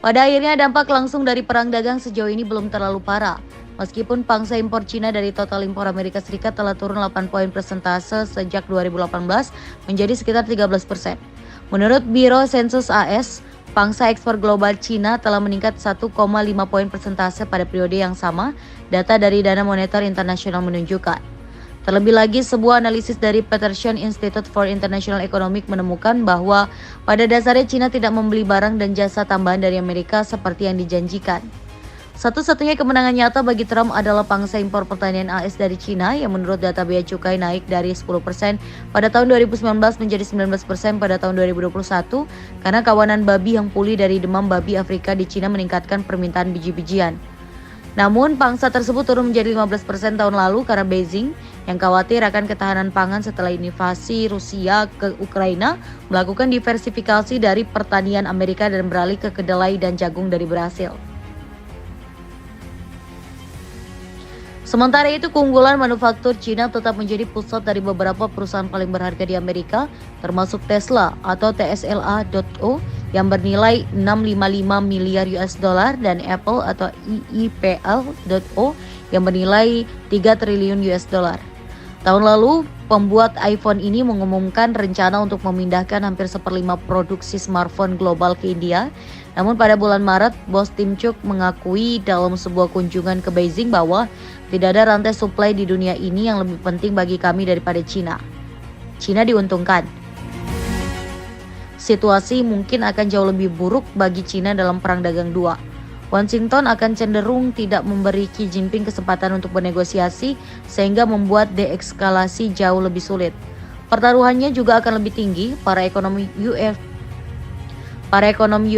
Pada akhirnya dampak langsung dari perang dagang sejauh ini belum terlalu parah. Meskipun pangsa impor Cina dari total impor Amerika Serikat telah turun 8 poin persentase sejak 2018 menjadi sekitar 13%. Menurut Biro Sensus AS, pangsa ekspor global Cina telah meningkat 1,5 poin persentase pada periode yang sama, data dari Dana Moneter Internasional menunjukkan. Terlebih lagi, sebuah analisis dari Peterson Institute for International Economics menemukan bahwa pada dasarnya Cina tidak membeli barang dan jasa tambahan dari Amerika seperti yang dijanjikan. Satu-satunya kemenangan nyata bagi Trump adalah pangsa impor pertanian AS dari Cina yang menurut data bea cukai naik dari 10% pada tahun 2019 menjadi 19% pada tahun 2021 karena kawanan babi yang pulih dari demam babi Afrika di Cina meningkatkan permintaan biji-bijian. Namun pangsa tersebut turun menjadi 15% tahun lalu karena Beijing yang khawatir akan ketahanan pangan setelah invasi Rusia ke Ukraina melakukan diversifikasi dari pertanian Amerika dan beralih ke kedelai dan jagung dari Brasil. Sementara itu, keunggulan manufaktur Cina tetap menjadi pusat dari beberapa perusahaan paling berharga di Amerika, termasuk Tesla atau TSLA.O yang bernilai 655 miliar US dollar dan Apple atau EEPL.O yang bernilai 3 triliun US dollar. Tahun lalu, pembuat iPhone ini mengumumkan rencana untuk memindahkan hampir 1/5 produksi smartphone global ke India. Namun pada bulan Maret, bos Tim Cook mengakui dalam sebuah kunjungan ke Beijing bahwa tidak ada rantai suplai di dunia ini yang lebih penting bagi kami daripada Cina. Cina diuntungkan. Situasi mungkin akan jauh lebih buruk bagi Cina dalam Perang Dagang II. Washington akan cenderung tidak memberi Xi Jinping kesempatan untuk bernegosiasi sehingga membuat deeskalasi jauh lebih sulit. Pertaruhannya juga akan lebih tinggi. Para ekonomi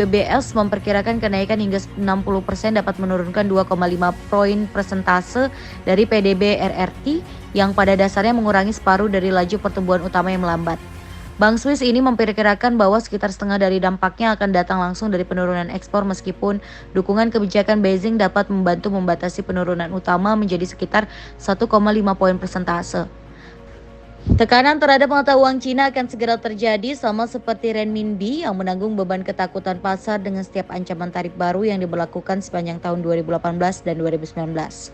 UBS memperkirakan kenaikan hingga 60% dapat menurunkan 2,5 poin persentase dari PDB RRT yang pada dasarnya mengurangi separuh dari laju pertumbuhan utama yang melambat. Bank Swiss ini memperkirakan bahwa sekitar setengah dari dampaknya akan datang langsung dari penurunan ekspor meskipun dukungan kebijakan Beijing dapat membantu membatasi penurunan utama menjadi sekitar 1,5 poin persentase. Tekanan terhadap mata uang Cina akan segera terjadi sama seperti renminbi yang menanggung beban ketakutan pasar dengan setiap ancaman tarif baru yang diberlakukan sepanjang tahun 2018 dan 2019.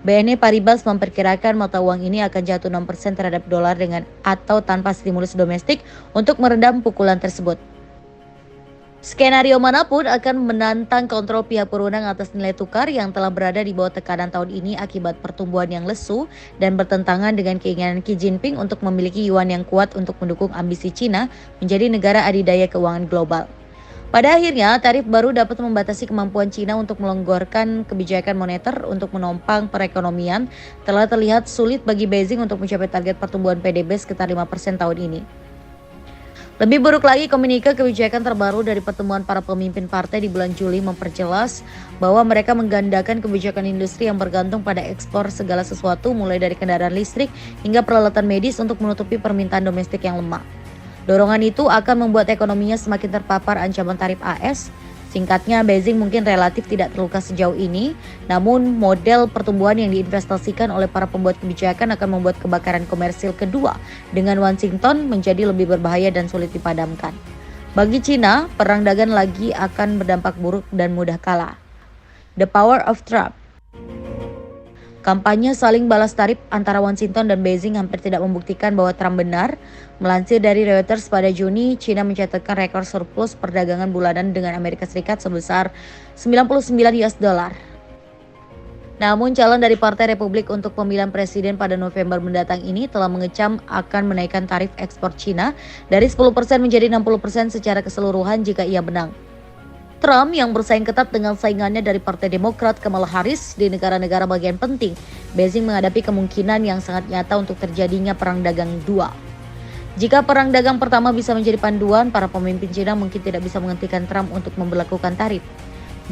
BNP Paribas memperkirakan mata uang ini akan jatuh 6% terhadap dolar dengan atau tanpa stimulus domestik untuk meredam pukulan tersebut. Skenario manapun akan menantang kontrol pihak berwenang atas nilai tukar yang telah berada di bawah tekanan tahun ini akibat pertumbuhan yang lesu dan bertentangan dengan keinginan Xi Jinping untuk memiliki yuan yang kuat untuk mendukung ambisi Cina menjadi negara adidaya keuangan global. Pada akhirnya, tarif baru dapat membatasi kemampuan Cina untuk melonggarkan kebijakan moneter untuk menopang perekonomian. Telah terlihat sulit bagi Beijing untuk mencapai target pertumbuhan PDB sekitar 5% tahun ini. Lebih buruk lagi, komunike kebijakan terbaru dari pertemuan para pemimpin partai di bulan Juli memperjelas bahwa mereka menggandakan kebijakan industri yang bergantung pada ekspor segala sesuatu mulai dari kendaraan listrik hingga peralatan medis untuk menutupi permintaan domestik yang lemah. Dorongan itu akan membuat ekonominya semakin terpapar ancaman tarif AS. Singkatnya, Beijing mungkin relatif tidak terluka sejauh ini, namun model pertumbuhan yang diinvestasikan oleh para pembuat kebijakan akan membuat kebakaran komersil kedua dengan Washington menjadi lebih berbahaya dan sulit dipadamkan. Bagi Cina, perang dagang lagi akan berdampak buruk dan mudah kalah. The Power of Trump. Kampanye saling balas tarif antara Washington dan Beijing hampir tidak membuktikan bahwa Trump benar. Melansir dari Reuters pada Juni, China mencatatkan rekor surplus perdagangan bulanan dengan Amerika Serikat sebesar 99 US dollar. Namun calon dari Partai Republik untuk pemilihan presiden pada November mendatang ini telah mengecam akan menaikkan tarif ekspor China dari 10% menjadi 60% secara keseluruhan jika ia menang. Trump yang bersaing ketat dengan saingannya dari Partai Demokrat Kamala Harris di negara-negara bagian penting, Beijing menghadapi kemungkinan yang sangat nyata untuk terjadinya perang dagang dua. Jika perang dagang pertama bisa menjadi panduan, para pemimpin Cina mungkin tidak bisa menghentikan Trump untuk memberlakukan tarif.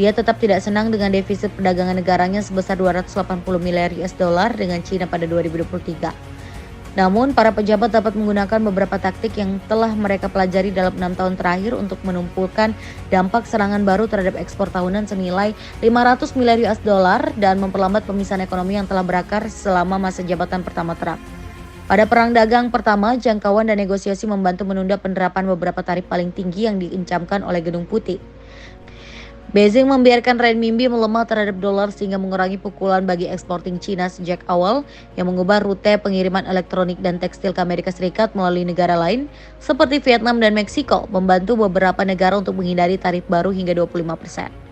Dia tetap tidak senang dengan defisit perdagangan negaranya sebesar 280 miliar US dollar dengan Cina pada 2023. Namun, para pejabat dapat menggunakan beberapa taktik yang telah mereka pelajari dalam 6 tahun terakhir untuk menumpulkan dampak serangan baru terhadap ekspor tahunan senilai 500 miliar US dollar dan memperlambat pemisahan ekonomi yang telah berakar selama masa jabatan pertama Trump. Pada perang dagang pertama, jangkauan dan negosiasi membantu menunda penerapan beberapa tarif paling tinggi yang diencamkan oleh Gedung Putih. Beijing membiarkan renminbi melemah terhadap dolar sehingga mengurangi pukulan bagi eksportir Cina sejak awal yang mengubah rute pengiriman elektronik dan tekstil ke Amerika Serikat melalui negara lain seperti Vietnam dan Meksiko, membantu beberapa negara untuk menghindari tarif baru hingga 25%.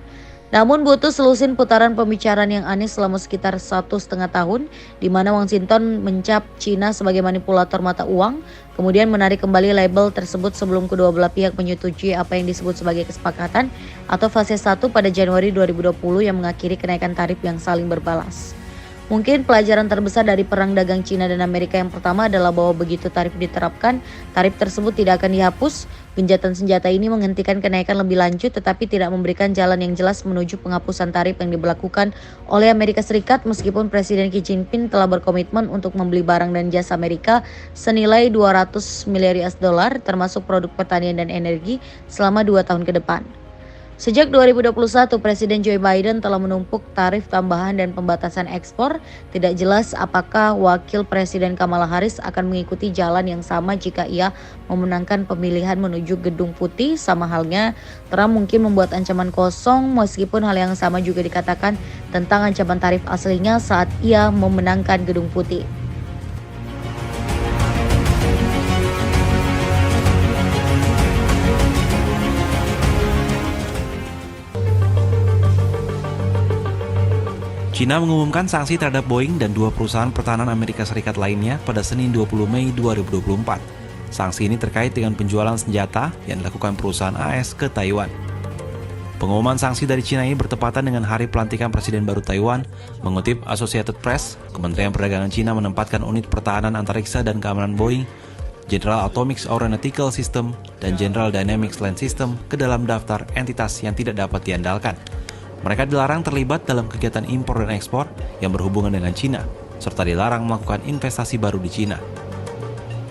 Namun butuh selusin putaran pembicaraan yang aneh selama sekitar 1,5 tahun, di mana Washington mencap Cina sebagai manipulator mata uang, kemudian menarik kembali label tersebut sebelum kedua belah pihak menyetujui apa yang disebut sebagai kesepakatan atau fase 1 pada Januari 2020 yang mengakhiri kenaikan tarif yang saling berbalas. Mungkin pelajaran terbesar dari perang dagang Cina dan Amerika yang pertama adalah bahwa begitu tarif diterapkan, tarif tersebut tidak akan dihapus. Genjatan senjata ini menghentikan kenaikan lebih lanjut tetapi tidak memberikan jalan yang jelas menuju penghapusan tarif yang diberlakukan oleh Amerika Serikat meskipun Presiden Xi Jinping telah berkomitmen untuk membeli barang dan jasa Amerika senilai 200 miliar US dollar termasuk produk pertanian dan energi selama 2 tahun ke depan. Sejak 2021, Presiden Joe Biden telah menumpuk tarif tambahan dan pembatasan ekspor. Tidak jelas apakah Wakil Presiden Kamala Harris akan mengikuti jalan yang sama jika ia memenangkan pemilihan menuju Gedung Putih. Sama halnya, Trump mungkin membuat ancaman kosong meskipun hal yang sama juga dikatakan tentang ancaman tarif aslinya saat ia memenangkan Gedung Putih. China mengumumkan sanksi terhadap Boeing dan 2 perusahaan pertahanan Amerika Serikat lainnya pada Senin 20 Mei 2024. Sanksi ini terkait dengan penjualan senjata yang dilakukan perusahaan AS ke Taiwan. Pengumuman sanksi dari China ini bertepatan dengan hari pelantikan Presiden baru Taiwan. Mengutip Associated Press, Kementerian Perdagangan China menempatkan unit pertahanan antariksa dan keamanan Boeing, General Atomics Aeronautical System, dan General Dynamics Land System ke dalam daftar entitas yang tidak dapat diandalkan. Mereka dilarang terlibat dalam kegiatan impor dan ekspor yang berhubungan dengan China, serta dilarang melakukan investasi baru di China.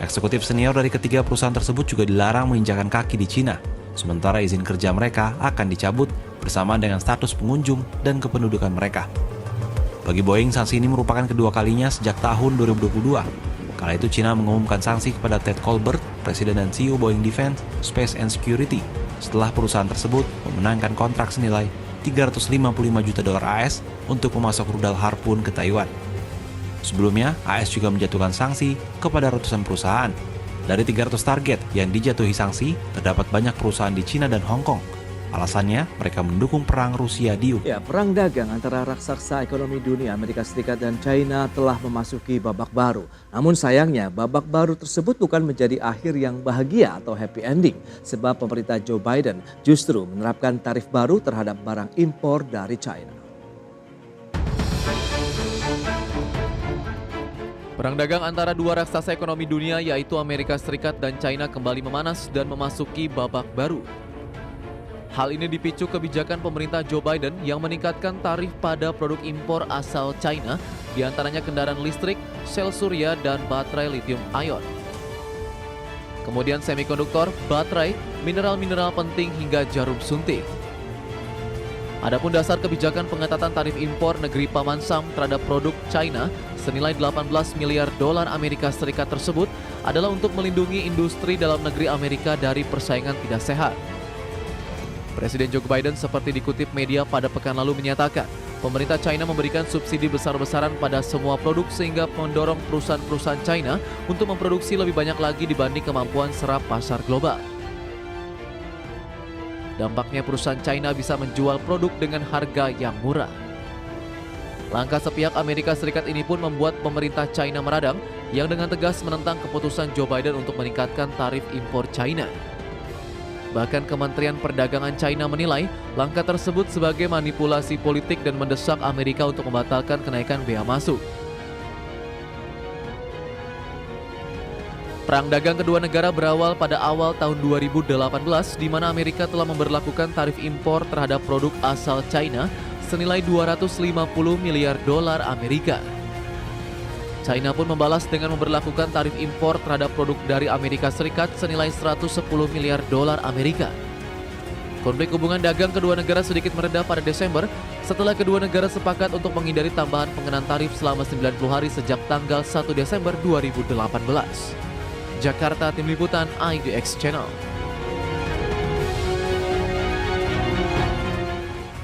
Eksekutif senior dari ketiga perusahaan tersebut juga dilarang menginjakan kaki di China, sementara izin kerja mereka akan dicabut bersamaan dengan status pengunjung dan kependudukan mereka. Bagi Boeing, sanksi ini merupakan kedua kalinya sejak tahun 2022. Kala itu China mengumumkan sanksi kepada Ted Colbert, Presiden dan CEO Boeing Defense, Space and Security, setelah perusahaan tersebut memenangkan kontrak senilai $355 juta AS untuk memasok rudal Harpoon ke Taiwan. Sebelumnya, AS juga menjatuhkan sanksi kepada ratusan perusahaan. Dari 300 target yang dijatuhi sanksi, terdapat banyak perusahaan di China dan Hong Kong. Alasannya, mereka mendukung perang Rusia di Ukraina. Perang dagang antara raksasa ekonomi dunia Amerika Serikat dan China telah memasuki babak baru. Namun sayangnya, babak baru tersebut bukan menjadi akhir yang bahagia atau happy ending. Sebab pemerintah Joe Biden justru menerapkan tarif baru terhadap barang impor dari China. Perang dagang antara dua raksasa ekonomi dunia yaitu Amerika Serikat dan China kembali memanas dan memasuki babak baru. Hal ini dipicu kebijakan pemerintah Joe Biden yang meningkatkan tarif pada produk impor asal China, diantaranya kendaraan listrik, sel surya, dan baterai lithium ion. Kemudian semikonduktor, baterai, mineral-mineral penting hingga jarum suntik. Adapun dasar kebijakan pengetatan tarif impor negeri Paman Sam terhadap produk China senilai 18 miliar dolar Amerika Serikat tersebut adalah untuk melindungi industri dalam negeri Amerika dari persaingan tidak sehat. Presiden Joe Biden seperti dikutip media pada pekan lalu menyatakan, pemerintah China memberikan subsidi besar-besaran pada semua produk sehingga mendorong perusahaan-perusahaan China untuk memproduksi lebih banyak lagi dibanding kemampuan serap pasar global. Dampaknya perusahaan China bisa menjual produk dengan harga yang murah. Langkah sepihak Amerika Serikat ini pun membuat pemerintah China meradang yang dengan tegas menentang keputusan Joe Biden untuk meningkatkan tarif impor China. Bahkan Kementerian Perdagangan China menilai langkah tersebut sebagai manipulasi politik dan mendesak Amerika untuk membatalkan kenaikan bea masuk. Perang dagang kedua negara berawal pada awal tahun 2018 di mana Amerika telah memberlakukan tarif impor terhadap produk asal China senilai 250 miliar dolar Amerika. China pun membalas dengan memberlakukan tarif impor terhadap produk dari Amerika Serikat senilai 110 miliar dolar Amerika. Konflik hubungan dagang kedua negara sedikit mereda pada Desember setelah kedua negara sepakat untuk menghindari tambahan pengenaan tarif selama 90 hari sejak tanggal 1 Desember 2018. Jakarta, Tim Liputan IDX Channel.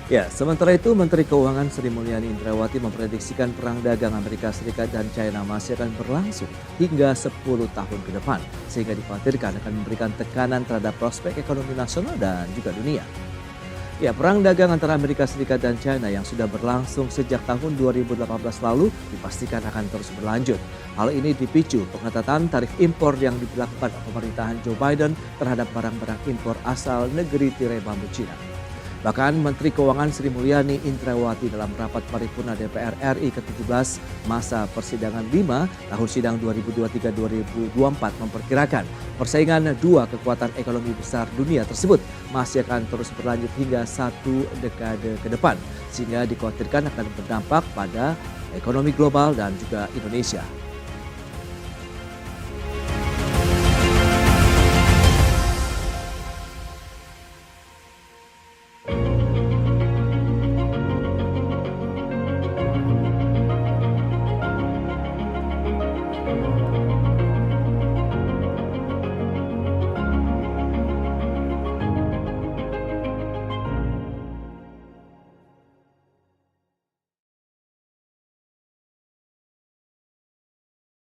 Ya, sementara itu Menteri Keuangan Sri Mulyani Indrawati memprediksikan perang dagang Amerika Serikat dan China masih akan berlangsung hingga 10 tahun ke depan, sehingga dikhawatirkan akan memberikan tekanan terhadap prospek ekonomi nasional dan juga dunia. Ya, perang dagang antara Amerika Serikat dan China yang sudah berlangsung sejak tahun 2018 lalu dipastikan akan terus berlanjut. Hal ini dipicu pengetatan tarif impor yang dilakukan pemerintahan Joe Biden terhadap barang-barang impor asal negeri tirai bambu Cina. Bahkan Menteri Keuangan Sri Mulyani Indrawati dalam rapat paripurna DPR RI ke-17 masa persidangan 5 tahun sidang 2023-2024 memperkirakan persaingan dua kekuatan ekonomi besar dunia tersebut masih akan terus berlanjut hingga 1 dekade ke depan, sehingga dikhawatirkan akan berdampak pada ekonomi global dan juga Indonesia.